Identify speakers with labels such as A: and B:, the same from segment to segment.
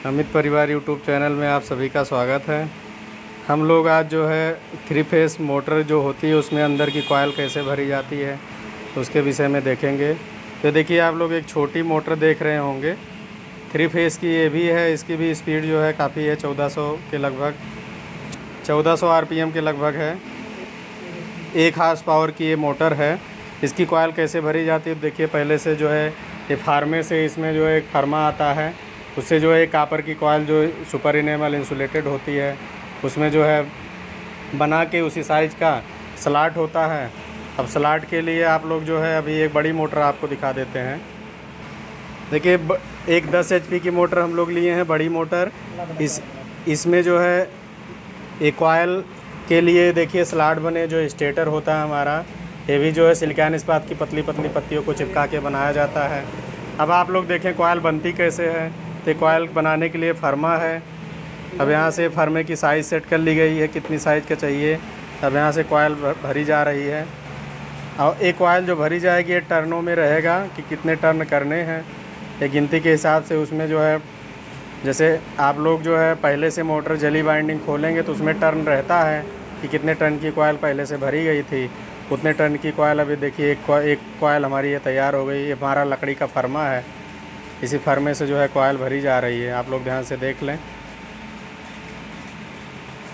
A: अमित परिवार YouTube channel में आप सभी का स्वागत है। हम लोग आज जो है 3 फेस मोटर जो होती है उसमें अंदर की कॉइल कैसे भरी जाती है उसके विषय में देखेंगे। तो देखिए आप लोग एक छोटी मोटर देख रहे होंगे, 3 फेस की ये भी है। इसकी भी स्पीड जो है काफ़ी है, 1400 के लगभग, 1400 आरपीएम के लगभग है। 1 हार्स पावर की ये मोटर है। इसकी कॉइल कैसे भरी जाती है देखिए। पहले से जो है ये फार्मे से इसमें जो है एक फर्मा आता है, उससे जो है कापर की कॉइल जो सुपर इनेमल इंसुलेटेड होती है उसमें जो है बना के उसी साइज़ का स्लॉट होता है। अब स्लॉट के लिए आप लोग जो है अभी एक बड़ी मोटर आपको दिखा देते हैं। देखिए एक 10 एचपी की मोटर हम लोग लिए हैं, बड़ी मोटर। इसमें जो है एक कॉइल के लिए देखिए स्लॉट बने, जो स्टेटर होता है हमारा, ये भी जो है सिलिकॉन इस्पात की पतली पतली पत्तियों को चिपका के बनाया जाता है। अब आप लोग देखें कॉइल बनती कैसे है। तो कॉइल बनाने के लिए फर्मा है। अब यहाँ से फर्मे की साइज़ सेट कर ली गई है, कितनी साइज़ का चाहिए। अब यहाँ से कॉइल भरी जा रही है और एक कॉइल जो भरी जाएगी ये टर्नों में रहेगा कि कितने टर्न करने हैं, एक गिनती के हिसाब से। उसमें जो है जैसे आप लोग जो है पहले से मोटर जली बाइंडिंग खोलेंगे तो उसमें टर्न रहता है कि कितने टन की कॉइल पहले से भरी गई थी, उतने टन की कॉइल। अभी देखिए एक कॉइल हमारी ये तैयार हो गई। ये हमारा लकड़ी का फर्मा है, इसी फर्मे से जो है कॉइल भरी जा रही है। आप लोग ध्यान से देख लें,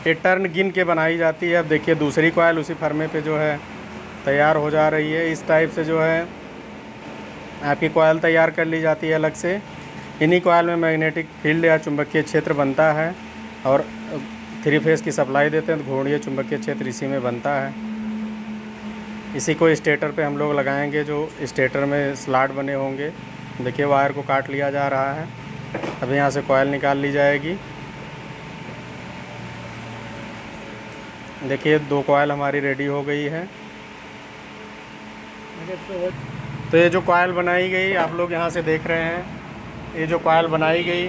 A: ये टर्न गिन के बनाई जाती है। अब देखिए दूसरी कॉइल उसी फर्मे पे जो है तैयार हो जा रही है। इस टाइप से जो है आपकी कॉइल तैयार कर ली जाती है अलग से। इन्हीं कॉइल में मैग्नेटिक फील्ड या चुंबकीय क्षेत्र बनता है और 3 फेस की सप्लाई देते हैं तो घूर्णीय चुंबकीय क्षेत्र इसी में बनता है। इसी को स्टेटर पे हम लोग लगाएंगे, जो स्टेटर में स्लॉट बने होंगे। देखिए वायर को काट लिया जा रहा है। अब यहाँ से कॉइल निकाल ली जाएगी। देखिए 2 कॉइल हमारी रेडी हो गई है। तो ये जो कॉइल बनाई गई आप लोग यहाँ से देख रहे हैं, ये जो कॉइल बनाई गई,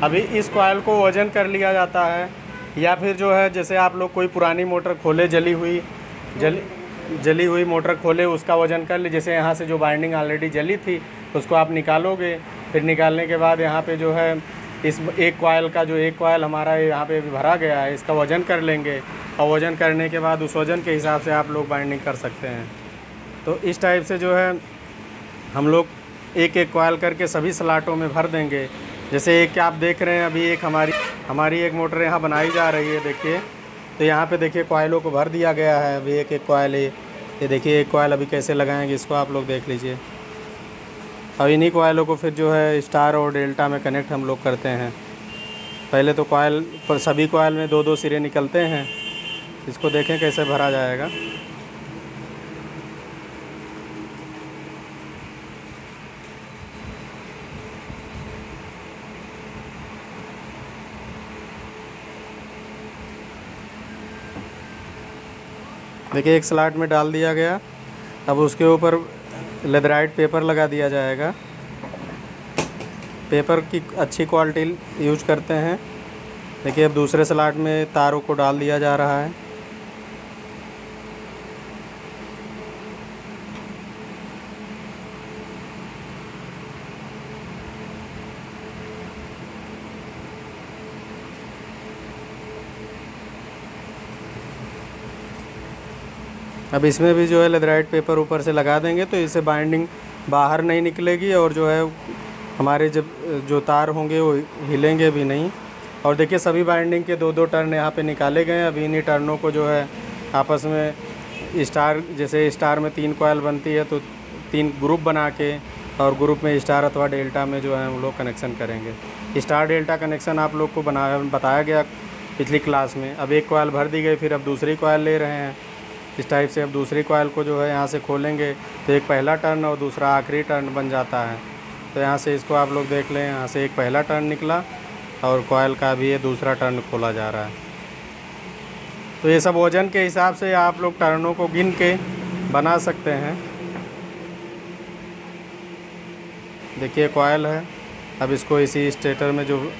A: अभी इस कॉइल को वज़न कर लिया जाता है। या फिर जो है जैसे आप लोग कोई पुरानी मोटर खोले, जली हुई मोटर खोले, उसका वज़न कर ले। जैसे यहाँ से जो बाइंडिंग ऑलरेडी जली थी उसको आप निकालोगे, फिर निकालने के बाद यहाँ पे जो है इस एक कॉइल का जो एक कॉइल हमारा यहाँ पे भरा गया है, इसका वज़न कर लेंगे और वज़न करने के बाद उस वज़न के हिसाब से आप लोग बाइंडिंग कर सकते हैं। तो इस टाइप से जो है हम लोग एक एक कॉइल करके सभी स्लॉटों में भर देंगे। जैसे एक आप देख रहे हैं, अभी एक हमारी एक मोटर यहाँ बनाई जा रही है। देखिए तो यहाँ पे देखिए कॉइलों को भर दिया गया है। अभी एक एक कॉइल ये देखिए एक कॉइल अभी कैसे लगाएंगे इसको आप लोग देख लीजिए। अब इन्हीं कॉइलों को फिर जो है स्टार और डेल्टा में कनेक्ट हम लोग करते हैं। पहले तो कॉइल पर सभी कॉइल में 2-2 सिरे निकलते हैं। इसको देखें कैसे भरा जाएगा। देखिए एक स्लॉट में डाल दिया गया। अब उसके ऊपर लेदराइट पेपर लगा दिया जाएगा। पेपर की अच्छी क्वालिटी यूज करते हैं। देखिए अब दूसरे स्लॉट में तारों को डाल दिया जा रहा है। अब इसमें भी जो है लेदराइट पेपर ऊपर से लगा देंगे तो इससे बाइंडिंग बाहर नहीं निकलेगी और जो है हमारे जब जो तार होंगे वो हिलेंगे भी नहीं। और देखिए सभी बाइंडिंग के 2-2 टर्न यहाँ पे निकाले गए हैं। अभी इन्हीं टर्नों को जो है आपस में स्टार, जैसे स्टार में 3 कॉइल बनती है तो 3 ग्रुप बना के और ग्रुप में स्टार अथवा डेल्टा में जो है हम लोग कनेक्शन करेंगे। स्टार डेल्टा कनेक्शन आप लोग को बताया गया पिछली क्लास में। अब एक कॉइल भर दी गई, फिर अब दूसरी कॉइल ले रहे हैं इस टाइप से। अब दूसरी कॉइल को जो है यहाँ से खोलेंगे तो एक पहला टर्न और दूसरा आखिरी टर्न बन जाता है। तो यहाँ से इसको आप लोग देख लें, यहाँ से एक पहला टर्न निकला और कॉइल का भी ये दूसरा टर्न खोला जा रहा है। तो ये सब वज़न के हिसाब से आप लोग टर्नों को गिन के बना सकते हैं। देखिए कॉइल है। अब इसको इसी स्टेटर में जो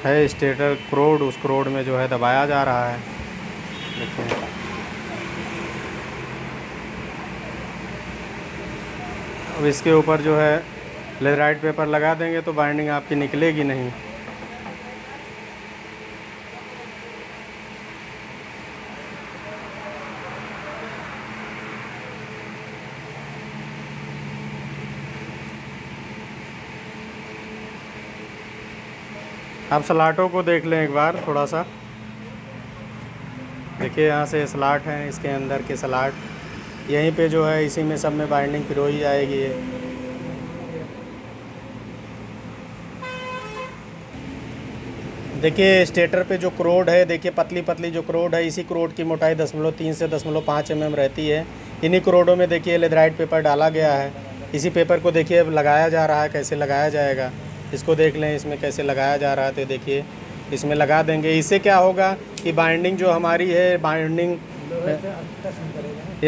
A: है स्टेटर क्रोड, उस क्रोड में जो है दबाया जा रहा है। देखिए अब इसके ऊपर जो है लेदराइट पेपर लगा देंगे तो बाइंडिंग आपकी निकलेगी नहीं। आप स्लाटों को देख लें एक बार थोड़ा सा। देखिए यहाँ से स्लाट हैं, इसके अंदर के स्लाट यहीं पे जो है इसी में सब में बाइंडिंग पिरोई जाएगी ये। देखिए स्टेटर पे जो क्रोड है, देखिए पतली पतली जो क्रोड है, इसी क्रोड की मोटाई 0.3 से 0.5 mm रहती है। इन्हीं क्रोडों में देखिए लेथराइट पेपर डाला गया है। इसी पेपर को देखिए अब लगाया जा रहा है, कैसे लगाया जाएगा इसको देख लें, इसमें कैसे लगाया जा रहा है। तो देखिए इसमें लगा देंगे। इससे क्या होगा कि बाइंडिंग जो हमारी है, ये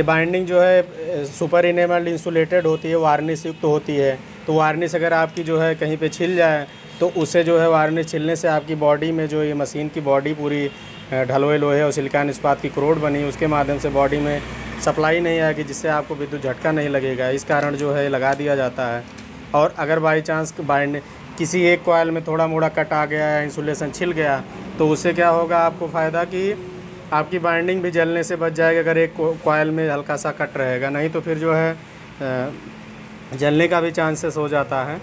A: बाइंडिंग जो है सुपर इनेमल्ड इंसुलेटेड होती है, वार्निश युक्त होती है। तो वार्निश अगर आपकी जो है कहीं पे छिल जाए तो उससे जो है वार्निश छिलने से आपकी बॉडी में जो ये मशीन की बॉडी पूरी ढलोए लोहे और सिलिकॉन इस्पात की क्रोड बनी, उसके माध्यम से बॉडी में सप्लाई नहीं आएगी, जिससे आपको विद्युत झटका नहीं लगेगा। इस कारण जो है लगा दिया जाता है। और अगर बाई चांस बाइंड किसी एक कॉयल में थोड़ा मोड़ा कट आ गया या इंसुलेशन छिल गया तो उससे क्या होगा आपको फ़ायदा कि आपकी बाइंडिंग भी जलने से बच जाएगी, अगर एक कॉयल में हल्का सा कट रहेगा। नहीं तो फिर जो है जलने का भी चांसेस हो जाता है।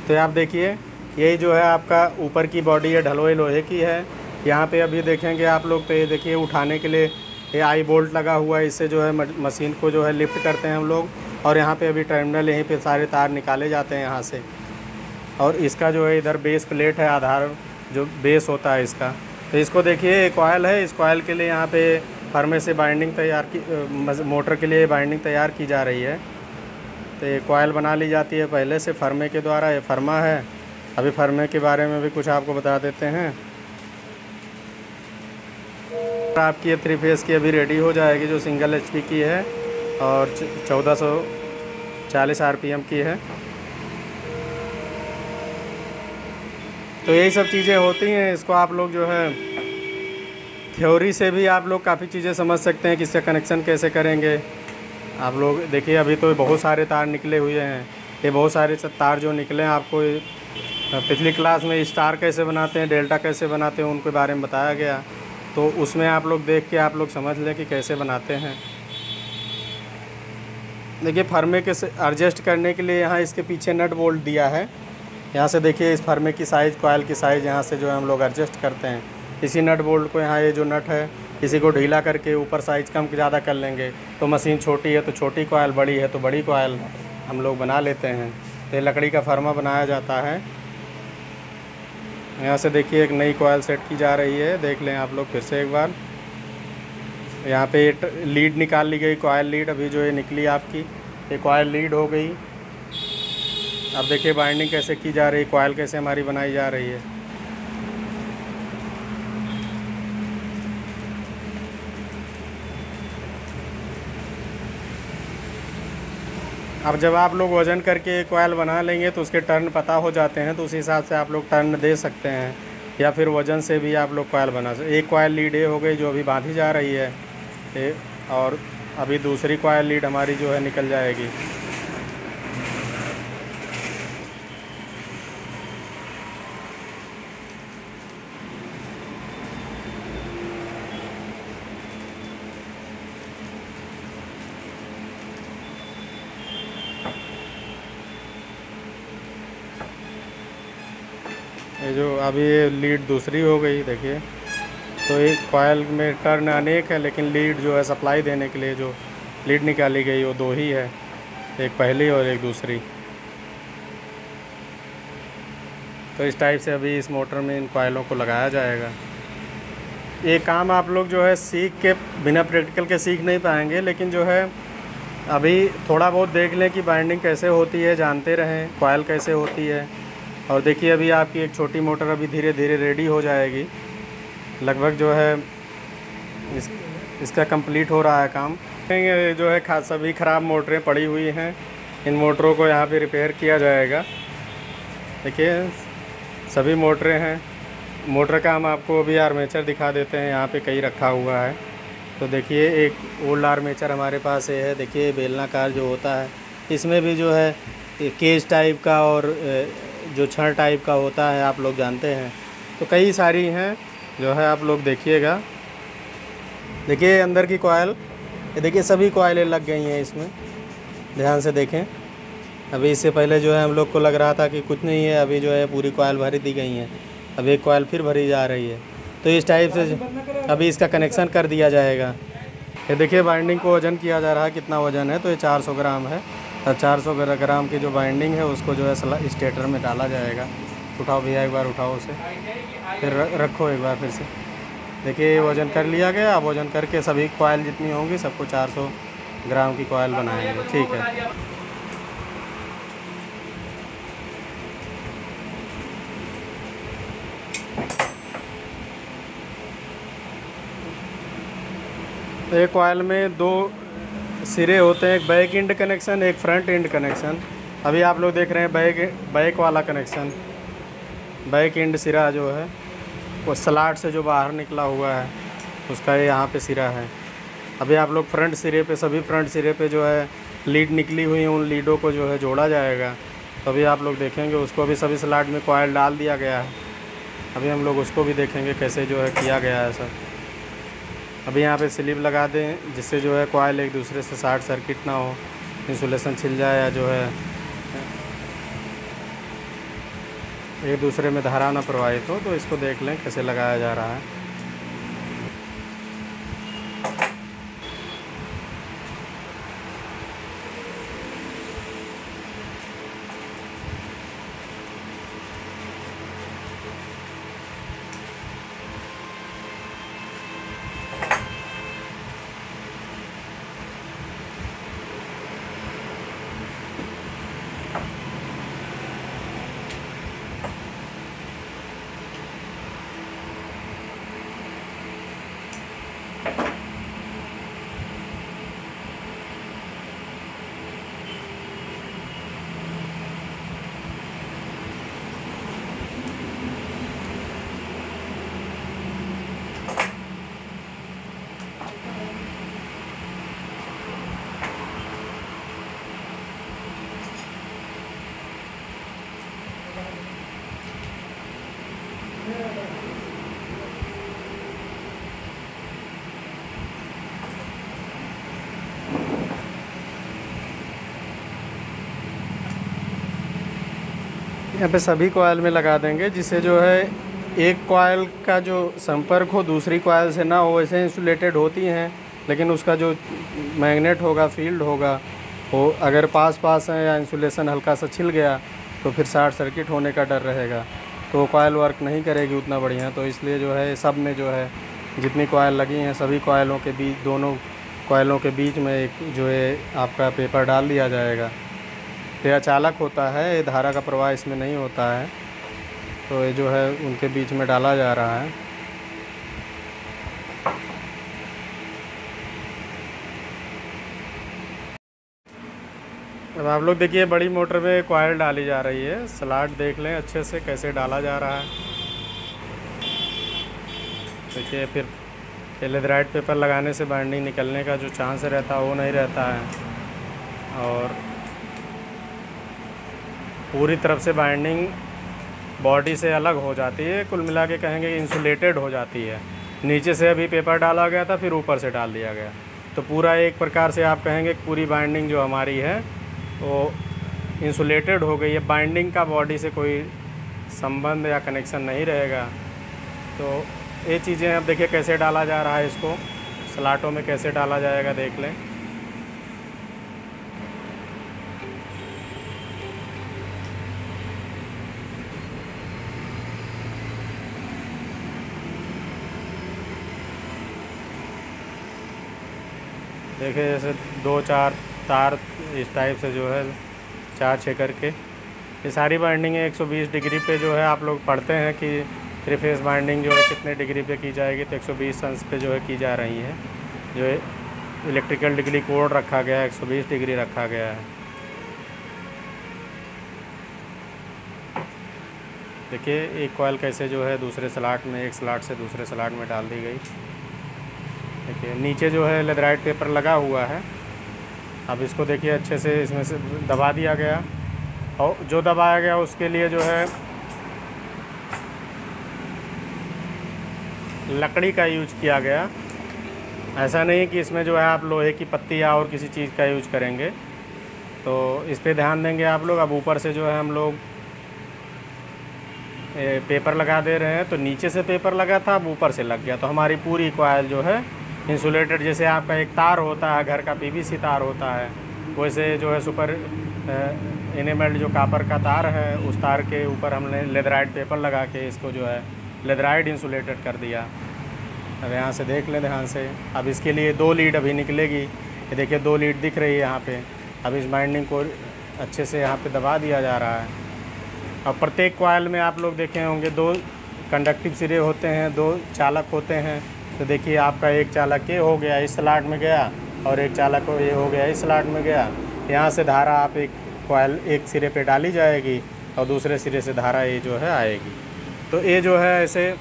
A: तो आप देखिए यही जो है आपका ऊपर की बॉडी है, ढलोए लोहे की है। यहाँ पे अभी देखेंगे आप लोग तो ये देखिए उठाने के लिए ये आई बोल्ट लगा हुआ है, इससे जो है मशीन को जो है लिफ्ट करते हैं हम लोग। और यहाँ पे अभी टर्मिनल, यहीं पे सारे तार निकाले जाते हैं यहाँ से। और इसका जो है इधर बेस प्लेट है, आधार जो बेस होता है इसका। तो इसको देखिए एक कॉयल है, इस कॉयल के लिए यहाँ पे फर्मे से बाइंडिंग तैयार की, मोटर के लिए बाइंडिंग तैयार की जा रही है। तो ये कॉयल बना ली जाती है पहले से फर्मे के द्वारा। ये फर्मा है। अभी फर्मे के बारे में भी कुछ आपको बता देते हैं। आपकी ये 3 फेज़ की अभी रेडी हो जाएगी, जो सिंगल HP की है और 1440 RPM की है। तो यही सब चीज़ें होती हैं। इसको आप लोग जो है थ्योरी से भी आप लोग काफ़ी चीज़ें समझ सकते हैं कि इसका कनेक्शन कैसे करेंगे। आप लोग देखिए अभी तो बहुत सारे तार निकले हुए हैं। ये बहुत सारे तार जो निकले हैं, आपको पिछली क्लास में स्टार कैसे बनाते हैं, डेल्टा कैसे बनाते हैं, उनके बारे में बताया गया। तो उसमें आप लोग देख के आप लोग समझ लें कि कैसे बनाते हैं। देखिए फर्मे के एडजस्ट करने के लिए यहाँ इसके पीछे नट बोल्ट दिया है। यहाँ से देखिए इस फर्मे की साइज़, कॉयल की साइज़ यहाँ से जो है हम लोग एडजस्ट करते हैं। इसी नट बोल्ट को यहाँ ये जो नट है इसी को ढीला करके ऊपर साइज़ कम ज़्यादा कर लेंगे। तो मशीन छोटी है तो छोटी कॉयल, बड़ी है तो बड़ी कॉयल हम लोग बना लेते हैं। तो लकड़ी का फर्मा बनाया जाता है। यहाँ से देखिए एक नई कॉयल सेट की जा रही है, देख लें आप लोग फिर से एक बार। यहाँ पे लीड निकाल ली गई, कॉयल लीड अभी जो है निकली आपकी, ये कॉयल लीड हो गई। अब देखिए बाइंडिंग कैसे की जा रही है, कॉयल कैसे हमारी बनाई जा रही है। अब जब आप लोग वज़न करके कॉयल बना लेंगे तो उसके टर्न पता हो जाते हैं, तो उस हिसाब से आप लोग टर्न दे सकते हैं, या फिर वज़न से भी आप लोग कॉयल बना सकते। एक कॉयल लीड ये हो गई जो अभी बांधी जा रही है, और अभी दूसरी कॉयल लीड हमारी जो है निकल जाएगी। ये जो अभी ये लीड दूसरी हो गई देखिए। तो एक कॉयल में टर्न अनेक है, लेकिन लीड जो है सप्लाई देने के लिए जो लीड निकाली गई वो 2 ही है, एक पहली और एक दूसरी। तो इस टाइप से अभी इस मोटर में इन कॉयलों को लगाया जाएगा। ये काम आप लोग जो है सीख के, बिना प्रैक्टिकल के सीख नहीं पाएंगे, लेकिन जो है अभी थोड़ा बहुत देख लें कि बाइंडिंग कैसे होती है, जानते रहें कॉयल कैसे होती है। और देखिए अभी आपकी एक छोटी मोटर अभी धीरे धीरे रेडी हो जाएगी। लगभग जो है इसका कंप्लीट हो रहा है काम। ये जो है सभी ख़राब मोटरें पड़ी हुई हैं, इन मोटरों को यहाँ पे रिपेयर किया जाएगा। देखिए सभी मोटरें हैं। मोटर का हम आपको अभी आर्मेचर दिखा देते हैं, यहाँ पे कहीं रखा हुआ है। तो देखिए एक ओल्ड आर्मेचर हमारे पास है। देखिए बेलनाकार जो होता है, इसमें भी जो है केज टाइप का और जो छड़ टाइप का होता है, आप लोग जानते हैं। तो कई सारी हैं जो है, आप लोग देखिएगा। देखिए अंदर की कॉयल, ये देखिए सभी कॉयलें लग गई हैं इसमें, ध्यान से देखें। अभी इससे पहले जो है हम लोग को लग रहा था कि कुछ नहीं है, अभी जो है पूरी कॉयल भर दी गई हैं। अब एक कॉयल फिर भरी जा रही है। तो इस टाइप से अभी इसका कनेक्शन कर दिया जाएगा। ये देखिए बाइंडिंग को वज़न किया जा रहा है, कितना वज़न है, तो ये 400 ग्राम है। और 400 ग्राम की जो बाइंडिंग है उसको जो है स्टेटर में डाला जाएगा। उठाओ भैया, एक बार उठाओ उसे, फिर रखो एक बार फिर से। देखिए ये वज़न कर लिया गया। अब वज़न करके सभी कॉयल जितनी होंगी सबको 400 ग्राम की कॉयल बनाएंगे। ठीक है। एक कॉयल में 2 सिरे होते हैं, एक बैक एंड कनेक्शन, एक फ्रंट एंड कनेक्शन। अभी आप लोग देख रहे हैं बैक वाला कनेक्शन। बैक एंड सिरा जो है वो स्लॉट से जो बाहर निकला हुआ है उसका ये यहाँ पे सिरा है। अभी आप लोग फ्रंट सिरे पे, सभी फ्रंट सिरे पे जो है लीड निकली हुई है, उन लीडों को जो है जोड़ा जाएगा। तो अभी आप लोग देखेंगे उसको। अभी सभी स्लॉट में कॉयल डाल दिया गया है। अभी हम लोग उसको भी देखेंगे कैसे जो है किया गया है सब। अभी यहाँ पे स्लिप लगा दें जिससे जो है कॉयल एक दूसरे से शॉर्ट सर्किट ना हो, इंसुलेशन छिल जाए या जो है एक दूसरे में धारा ना प्रवाहित हो। तो इसको देख लें कैसे लगाया जा रहा है। यहाँ पे सभी कॉयल में लगा देंगे जिससे जो है एक कॉयल का जो संपर्क हो दूसरी कॉयल से ना हो। वैसे इंसुलेटेड होती हैं लेकिन उसका जो मैग्नेट होगा, फील्ड होगा, वो अगर पास है या इंसुलेशन हल्का सा छिल गया तो फिर शॉर्ट सर्किट होने का डर रहेगा, तो वो कॉयल वर्क नहीं करेगी उतना बढ़िया। तो इसलिए जो है सब में जो है जितनी कॉयल लगी हैं सभी कॉयलों के बीच, दोनों कॉयलों के बीच में एक जो है आपका पेपर डाल दिया जाएगा। ये अचालक होता है, ये धारा का प्रवाह इसमें नहीं होता है, तो ये जो है उनके बीच में डाला जा रहा है। अब आप लोग देखिए बड़ी मोटर में कॉयल डाली जा रही है। स्लॉट देख लें अच्छे से कैसे डाला जा रहा है। देखिए फिर लेदराइट पेपर लगाने से बाइंडिंग निकलने का जो चांस रहता है वो नहीं रहता है, और पूरी तरफ से बाइंडिंग बॉडी से अलग हो जाती है। कुल मिला के कहेंगे इंसुलेटेड हो जाती है। नीचे से अभी पेपर डाला गया था, फिर ऊपर से डाल दिया गया, तो पूरा एक प्रकार से आप कहेंगे पूरी बाइंडिंग जो हमारी है वो इंसुलेटेड हो गई है। बाइंडिंग का बॉडी से कोई संबंध या कनेक्शन नहीं रहेगा। तो ये चीज़ें अब देखिए कैसे डाला जा रहा है, इसको स्लॉटों में कैसे डाला जाएगा देख लें। देखिए जैसे 2-4 तार इस टाइप से जो है 4-6 करके ये सारी बाइंडिंग 120 डिग्री पे जो है आप लोग पढ़ते हैं कि 3 फेस बाइंडिंग जो है कितने डिग्री पे की जाएगी, तो 120 अंश पे जो है की जा रही है। जो इलेक्ट्रिकल डिग्री कोड रखा गया है 120 डिग्री रखा गया है। देखिए एक कॉयल कैसे जो है दूसरे स्लॉट में, एक स्लॉट से दूसरे स्लॉट में डाल दी गई। देखिए नीचे जो है लेदराइट पेपर लगा हुआ है। अब इसको देखिए अच्छे से इसमें से दबा दिया गया, और जो दबाया गया उसके लिए जो है लकड़ी का यूज किया गया। ऐसा नहीं कि इसमें जो है आप लोहे की पत्ती या और किसी चीज़ का यूज करेंगे, तो इस पे ध्यान देंगे आप लोग। अब ऊपर से जो है हम लोग पेपर लगा दे रहे हैं, तो नीचे से पेपर लगा था, अब ऊपर से लग गया, तो हमारी पूरी कॉइल जो है इंसुलेटेड, जैसे आपका एक तार होता है घर का, पीवीसी तार होता है, वैसे जो है सुपर इनेमल्ड जो कापर का तार है, उस तार के ऊपर हमने लेदराइट पेपर लगा के इसको जो है लेदराइट इंसुलेटेड कर दिया। अब यहाँ से देख लें ध्यान से। अब इसके लिए 2 लीड अभी निकलेगी, ये देखिए 2 लीड दिख रही है यहाँ पे। अब इस बाइंडिंग को अच्छे से यहाँ पे दबा दिया जा रहा है। अब प्रत्येक कॉइल में आप लोग देखे होंगे 2 कंडक्टिव सिरे होते हैं, 2 चालक होते हैं। तो देखिए आपका एक चालक ये हो गया, इस स्लॉट में गया, और एक चालक ये हो गया, इस स्लॉट में गया। यहाँ से धारा आप एक कॉइल एक सिरे पे डाली जाएगी और दूसरे सिरे से धारा ये जो है आएगी। तो ये जो है ऐसे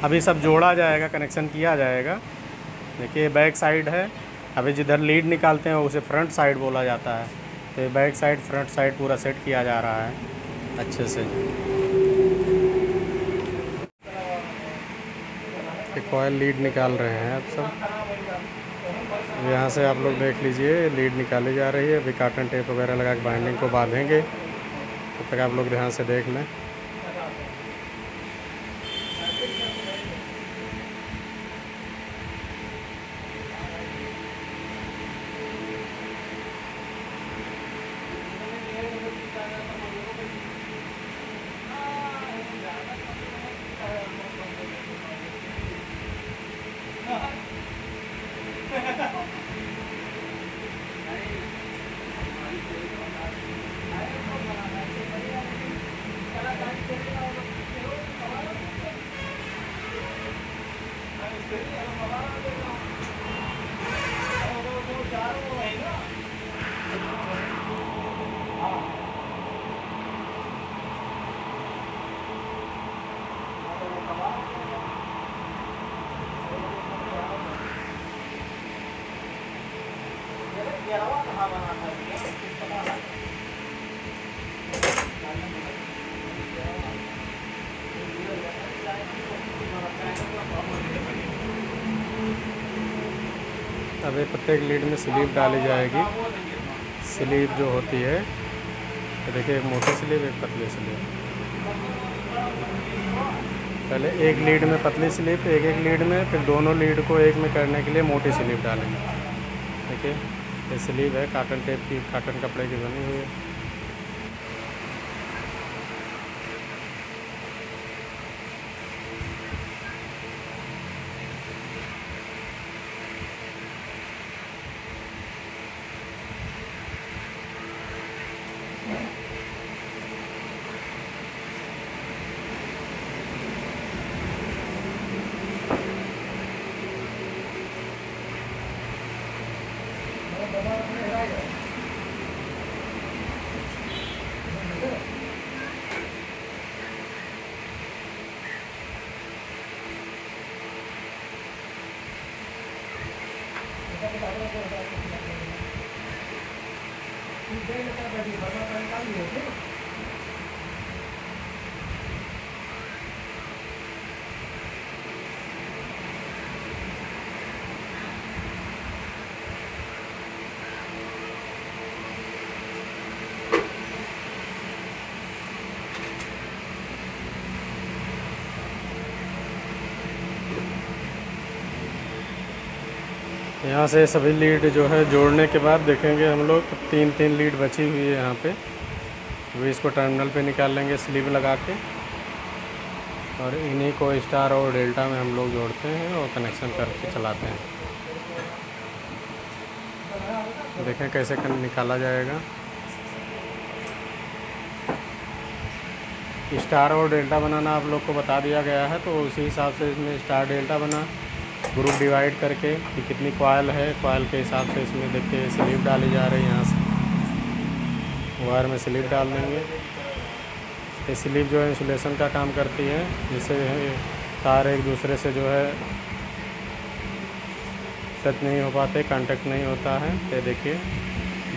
A: अभी सब जोड़ा जाएगा, कनेक्शन किया जाएगा। देखिए बैक साइड है, अभी जिधर लीड निकालते हैं उसे फ्रंट साइड बोला जाता है। तो बैक साइड फ्रंट साइड पूरा सेट किया जा रहा है अच्छे से। कॉइल लीड निकाल रहे हैं अब सब। यहाँ से आप लोग देख लीजिए लीड निकाली जा रही है। अभी कॉटन टेप वगैरह लगा के बाइंडिंग को बांधेंगे, तब तक आप लोग ध्यान से देख लें। अभी प्रत्येक लीड में स्लीव डाली जाएगी। स्लीव जो होती है तो देखिए एक मोटी स्लीव एक पतली स्लीव। पहले एक लीड में पतली स्लीव, एक लीड में, फिर दोनों लीड को एक में करने के लिए मोटी स्लीव डालेंगे। देखिए ये स्लीव है कॉटन टेप की, कॉटन कपड़े की बनी हुई है। यहाँ से सभी लीड जो है जोड़ने के बाद देखेंगे हम लोग 3 लीड बची हुई है यहाँ पे। अभी इसको टर्मिनल पे निकाल लेंगे स्लीव लगा के, और इन्हीं को स्टार और डेल्टा में हम लोग जोड़ते हैं और कनेक्शन करके चलाते हैं। देखें कैसे निकाला जाएगा। स्टार और डेल्टा बनाना आप लोग को बता दिया गया है, तो उसी हिसाब से इसमें स्टार डेल्टा बना, ग्रुप डिवाइड करके कि कितनी कॉइल है, कॉइल के हिसाब से इसमें देखिए स्लीव डाली जा रही है। यहाँ से वायर में स्लीव डाल देंगे। ये स्लीव जो है इंसुलेशन का काम करती है, जिससे तार एक दूसरे से जो है टच नहीं हो पाते, कांटेक्ट नहीं होता है। ये देखिए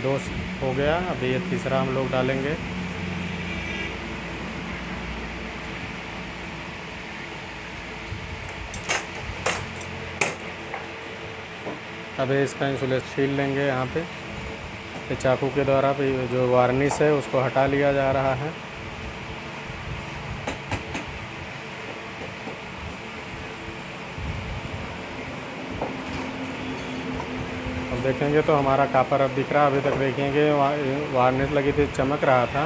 A: 2 हो गया, अभी ये तीसरा हम लोग डालेंगे। अभी इसका इंसुलेशन छील लेंगे। यहाँ पे ये चाकू के द्वारा भी जो वार्निश है उसको हटा लिया जा रहा है। देखेंगे तो हमारा कापर अब दिख रहा है। अभी तक देखेंगे वार्निश लगी थी, चमक रहा था,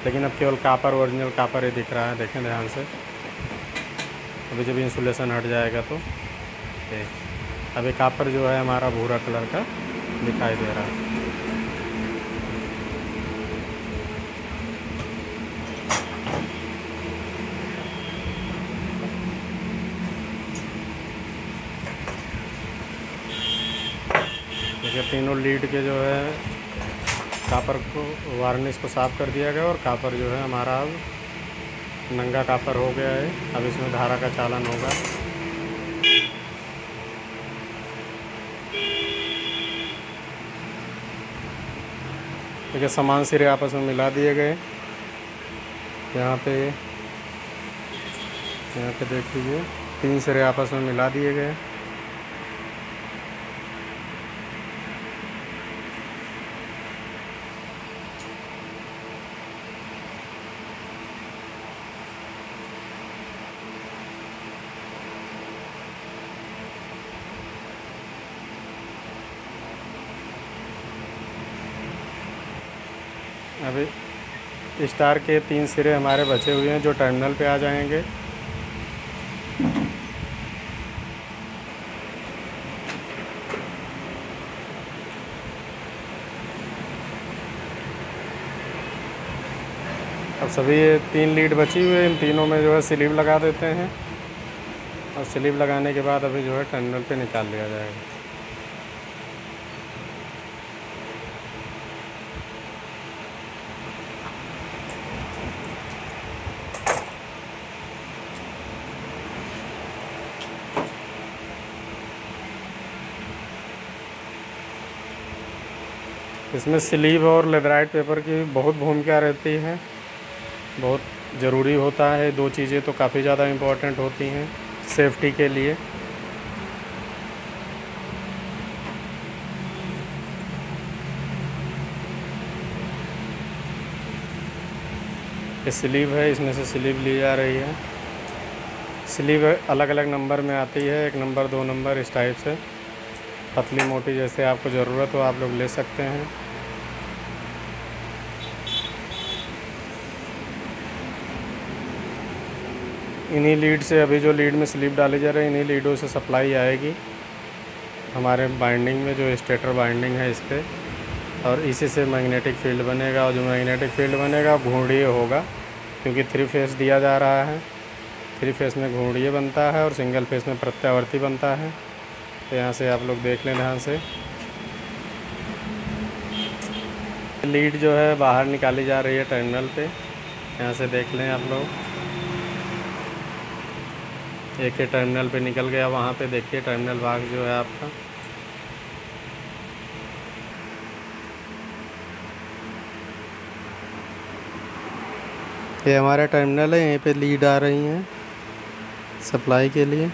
A: लेकिन अब केवल कापर, ओरिजिनल कापर ही दिख रहा है। देखें ध्यान से, अभी जब इंसुलेशन हट जाएगा तो अभी कापर जो है हमारा भूरा कलर का दिखाई दे रहा है। देखिए तीनों लीड के जो है कापर को, वार्निश को साफ़ कर दिया गया और कापर जो है हमारा अब नंगा कापर हो गया है। अब इसमें धारा का चालन होगा। देखिए समान सिरे आपस में मिला दिए गए। यहाँ पे देख लीजिए 3 सिरे आपस में मिला दिए गए। अभी स्टार के 3 सिरे हमारे बचे हुए हैं जो टर्मिनल पे आ जाएंगे। अब सभी ये 3 लीड बची हुई है, इन तीनों में जो है स्लीव लगा देते हैं और स्लीव लगाने के बाद अभी जो है टर्मिनल पे निकाल लिया जाएगा। इसमें स्लीव और लेदराइट पेपर की बहुत भूमिका रहती है, बहुत ज़रूरी होता है। 2 चीज़ें तो काफ़ी ज़्यादा इम्पोर्टेंट होती हैं सेफ्टी के लिए। ये स्लीव है, इसमें से स्लीव ली जा रही है। स्लीव अलग अलग नंबर में आती है, 1 नंबर 2 नंबर इस टाइप से, पतली मोटी जैसे आपको ज़रूरत हो आप लोग ले सकते हैं। इन्हीं लीड से, अभी जो लीड में स्लीव डाली जा रही है, इन्हीं लीडों से सप्लाई आएगी हमारे बाइंडिंग में, जो स्टेटर बाइंडिंग है इस पर, और इसी से मैग्नेटिक फील्ड बनेगा। और जो मैग्नेटिक फील्ड बनेगा घूर्णीय होगा, क्योंकि 3 फेस दिया जा रहा है। 3 फेस में घूर्णीय बनता है और सिंगल फेस में प्रत्यावर्ती बनता है। तो यहाँ से आप लोग देख लें ध्यान से। लीड जो है बाहर निकाली जा रही है टर्मिनल पे, यहाँ से देख लें आप लोग। एक ही टर्मिनल पे निकल गया, वहाँ पे देखिए टर्मिनल भाग जो है आपका। ये हमारा टर्मिनल है, यहीं पे लीड आ रही हैं सप्लाई के लिए।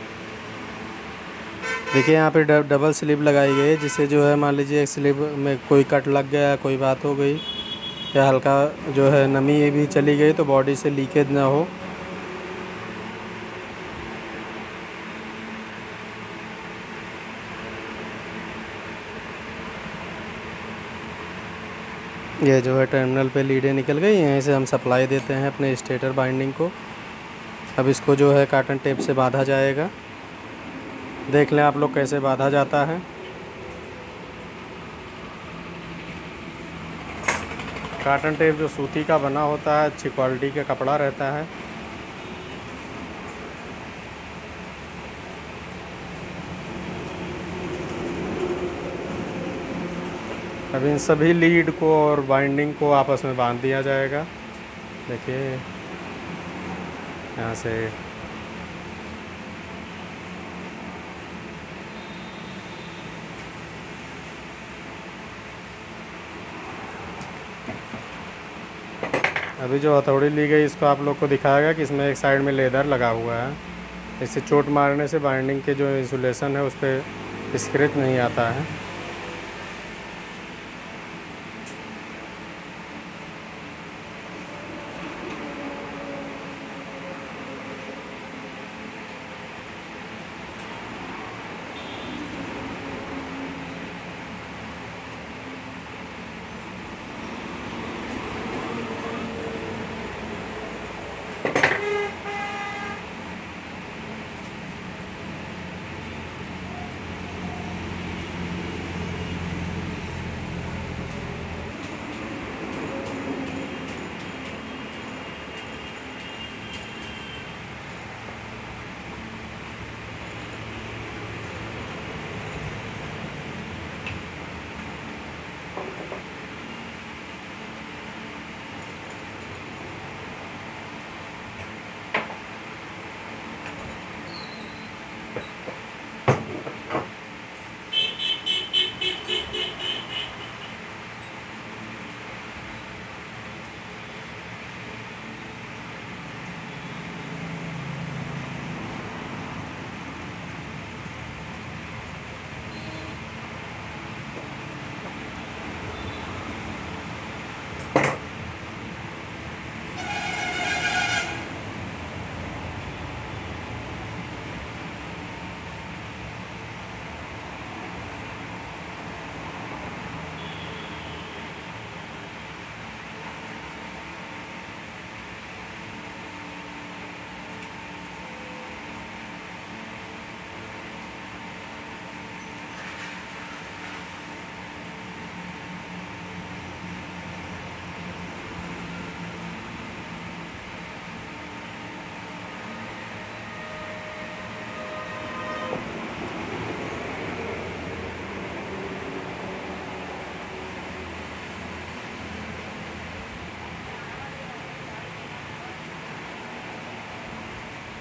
A: देखिए यहाँ पे डबल स्लीव लगाई गई है, जिससे जो है मान लीजिए एक स्लीव में कोई कट लग गया, कोई बात हो गई, या हल्का जो है नमी ये भी चली गई तो बॉडी से लीकेज ना हो। ये जो है टर्मिनल पे लीडें निकल गई, यहीं से हम सप्लाई देते हैं अपने स्टेटर बाइंडिंग को। अब इसको जो है कार्टन टेप से बांधा जाएगा। देख लें आप लोग कैसे बांधा जाता है। कार्टन टेप जो सूती का बना होता है, अच्छी क्वालिटी का कपड़ा रहता है। अब इन सभी लीड को और बाइंडिंग को आपस में बांध दिया जाएगा। देखिए यहाँ से अभी जो हथौड़ी ली गई इसको आप लोग को दिखाएगा कि इसमें एक साइड में लेदर लगा हुआ है। इससे चोट मारने से बाइंडिंग के जो इंसुलेशन है उस पर स्क्रैच नहीं आता है।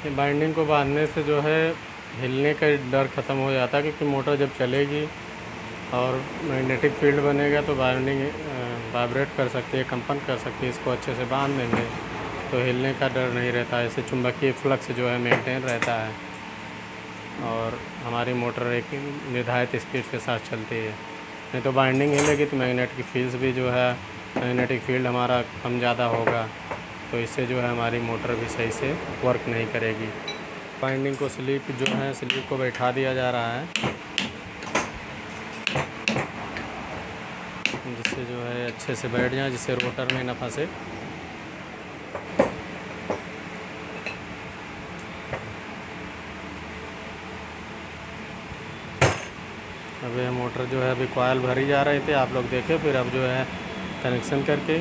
A: ये बाइंडिंग को बांधने से जो है हिलने का डर ख़त्म हो जाता है, क्योंकि मोटर जब चलेगी और मैग्नेटिक फील्ड बनेगा तो बाइंडिंग वाइब्रेट कर सकती है, कंपन कर सकती है। इसको अच्छे से बांध देंगे तो हिलने का डर नहीं रहता है। इससे चुंबकीय फ्लक्स जो है मेंटेन रहता है और हमारी मोटर एक निर्धारित स्पीड के साथ चलती है। नहीं तो बाइंडिंग हिलेगी तो मैग्नेटिक फील्ड भी जो है, मैग्नेटिक फील्ड हमारा कम ज़्यादा होगा, तो इससे जो है हमारी मोटर भी सही से वर्क नहीं करेगी। बाइंडिंग को स्लीप जो है, स्लीप को बैठा दिया जा रहा है, जिससे जो है अच्छे से बैठ जाए, जिससे रोटर में न फंसे। अभी मोटर जो है अभी कॉयल भरी जा रही थी, आप लोग देखे। फिर अब जो है कनेक्शन करके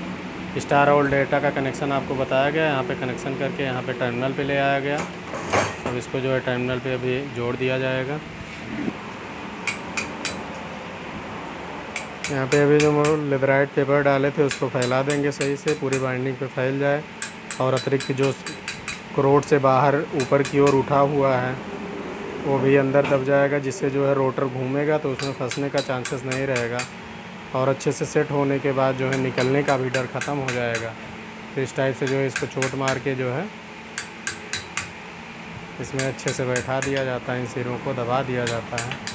A: स्टार और डेटा का कनेक्शन आपको बताया गया, यहाँ पे कनेक्शन करके यहाँ पे टर्मिनल पे ले आया गया। अब इसको जो है टर्मिनल पे अभी जोड़ दिया जाएगा। यहाँ पे अभी जो लेदराइट पेपर डाले थे उसको फैला देंगे सही से, पूरी बाइंडिंग पे फैल जाए। और अतिरिक्त जो क्रोड से बाहर ऊपर की ओर उठा हुआ है वो भी अंदर दब जाएगा, जिससे जो है रोटर घूमेगा तो उसमें फंसने का चांसेस नहीं रहेगा। और अच्छे से सेट होने के बाद जो है निकलने का भी डर ख़त्म हो जाएगा। तो इस टाइप से जो है इसको चोट मार के जो है इसमें अच्छे से बैठा दिया जाता है, इन सिरों को दबा दिया जाता है।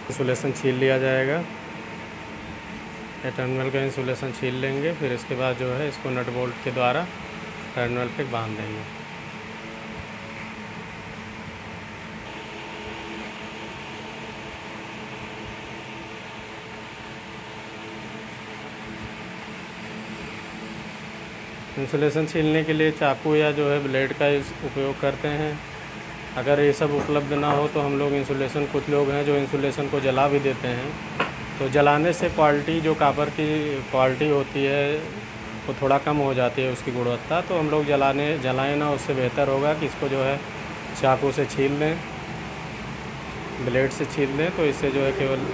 A: इंसुलेशन छील लिया जाएगा, टर्मिनल का इंसुलेशन छील लेंगे। फिर इसके बाद जो है इसको नट बोल्ट के द्वारा टर्मिनल पे बांध देंगे। इंसुलेशन छीलने के लिए चाकू या जो है ब्लेड का उपयोग करते हैं। अगर ये सब उपलब्ध ना हो तो हम लोग इंसुलेशन, कुछ लोग हैं जो इंसुलेशन को जला भी देते हैं, तो जलाने से क्वालिटी, जो कापर की क्वालिटी होती है वो थोड़ा कम हो जाती है, उसकी गुणवत्ता। तो हम लोग जलाएं ना, उससे बेहतर होगा कि इसको जो है चाकू से छील दें, ब्लेड से छील दें। तो इससे जो है केवल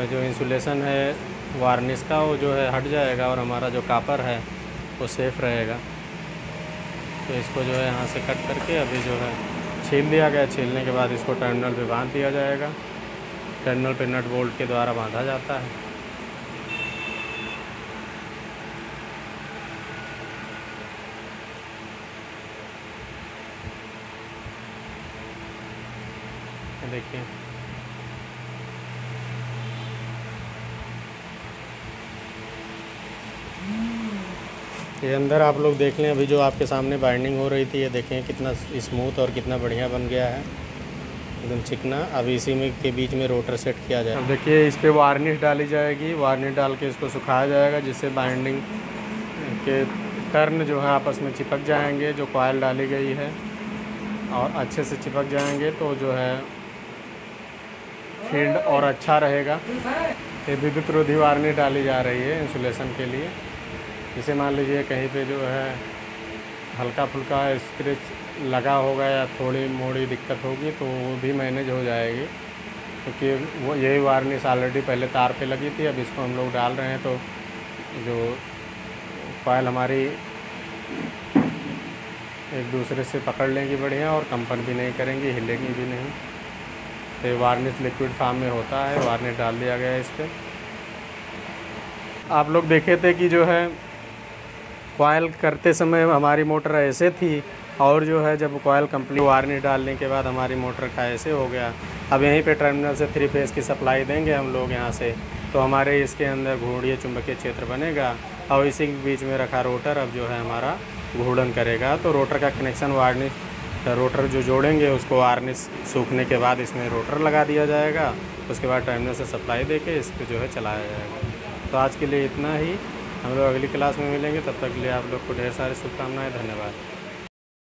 A: जो इंसुलेशन है वार्निश का वो जो है हट जाएगा और हमारा जो कापर है वो सेफ़ रहेगा। तो इसको जो है यहाँ से कट करके अभी जो है छील दिया गया। छीलने के बाद इसको टर्मिनल पे बांध दिया जाएगा। टर्मिनल पे नट बोल्ट के द्वारा बांधा जाता है। देखिए ये अंदर आप लोग देख लें, अभी जो आपके सामने बाइंडिंग हो रही थी, ये देखें कितना स्मूथ और कितना बढ़िया बन गया है, एकदम चिकना। अब इसी में के बीच में रोटर सेट किया जाए। अब देखिए इस पे वार्निश डाली जाएगी। वार्निश डाल के इसको सुखाया जाएगा, जिससे बाइंडिंग के टर्न जो है आपस में चिपक जाएंगे, जो कॉयल डाली गई है, और अच्छे से चिपक जाएंगे तो जो है फील्ड और अच्छा रहेगा। ये विद्युत रोधी वार्निश डाली जा रही है इंसुलेशन के लिए। जैसे मान लीजिए कहीं पे जो है हल्का फुल्का स्क्रैच लगा होगा या थोड़ी मोड़ी दिक्कत होगी तो वो भी मैनेज हो जाएगी, क्योंकि वो यही वार्निश ऑलरेडी पहले तार पे लगी थी। अब इसको हम लोग डाल रहे हैं तो जो कॉयल हमारी एक दूसरे से पकड़ लेंगी बढ़िया, और कंपन भी नहीं करेंगी, हिलेंगी भी नहीं। तो ये वार्निश लिक्विड फॉर्म में होता है, वार्निश डाल दिया गया है इस पर। आप लोग देखे थे कि जो है कॉयल करते समय हमारी मोटर ऐसे थी, और जो है जब कॉयल कंप्लीट वार्निश डालने के बाद हमारी मोटर का ऐसे हो गया। अब यहीं पे टर्मिनल से 3 फेज़ की सप्लाई देंगे हम लोग यहाँ से, तो हमारे इसके अंदर घूर्णीय चुंबकीय क्षेत्र बनेगा और इसी के बीच में रखा रोटर अब जो है हमारा घूर्णन करेगा। तो रोटर का कनेक्शन वार्निश, रोटर जो जोड़ेंगे उसको वार्निश सूखने के बाद इसमें रोटर लगा दिया जाएगा। उसके बाद टर्मिनल से सप्लाई देके इसको जो है चलाया जाएगा। तो आज के लिए इतना ही, हम लोग अगली क्लास में मिलेंगे। तब तक के लिए आप लोग को ढेर सारी शुभकामनाएं। धन्यवाद।